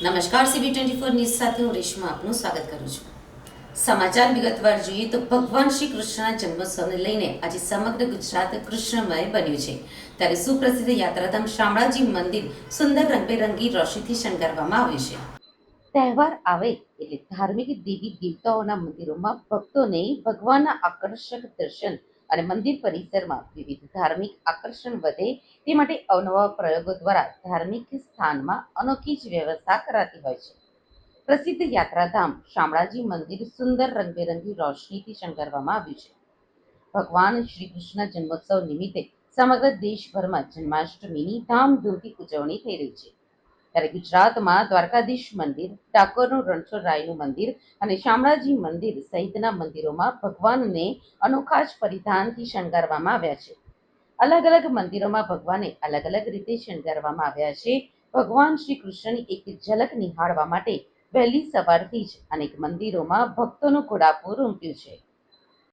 નમસ્કાર, CB24 news સાથે હું રેશમા આપનું સ્વાગત કરું છું. સમાચાર વિગતવાર જોઈએ તો ભગવાન શ્રી કૃષ્ણના જન્મોત્સવને લઈને આજે સમગ્ર ગુજરાત કૃષ્ણમય બન્યું છે. ત્યારે સુપ્રસિદ્ધ યાત્રાધામ શામળાજી મંદિર સુંદર રંગબેરંગી રોશનીથી શણગારવામાં આવ્યું છે. તહેવાર આવે એટલે ધાર્મિક દેવી દેવતાઓના મંદિરોમાં ભક્તોને ભગવાનના આકર્ષક દર્શન અને મંદિર પરિસરમાં વિવિધ ધાર્મિક આકર્ષણ વધે તે માટે અવનવા પ્રયોગો દ્વારા ધાર્મિક સ્થાનમાં અનોખી જ વ્યવસ્થા કરાતી હોય છે. પ્રસિદ્ધ યાત્રાધામ શામળાજી મંદિર સુંદર રંગબેરંગી રોશનીથી શણગારવામાં આવ્યું છે. ભગવાન શ્રી કૃષ્ણ જન્મોત્સવ નિમિત્તે સમગ્ર દેશભરમાં જન્માષ્ટમીની ધામધૂમથી ઉજવણી થઈ રહી છે. ત્યારે ગુજરાતમાં દ્વારકાધીશ મંદિર, ડાકોરનું રણછોડરાયનું મંદિર અને શામળાજી મંદિર સહિતના મંદિરોમાં ભગવાનને અનોખા જ પરિધાનથી શણગારવામાં આવ્યા છે. અલગ અલગ મંદિરોમાં ભગવાનને અલગ અલગ રીતે શણગારવામાં આવ્યા છે. ભગવાન શ્રી કૃષ્ણની એક ઝલક નિહાળવા માટે વહેલી સવારથી જ અનેક મંદિરોમાં ભક્તોનું ઘોડાપૂર ઉમટ્યું છે.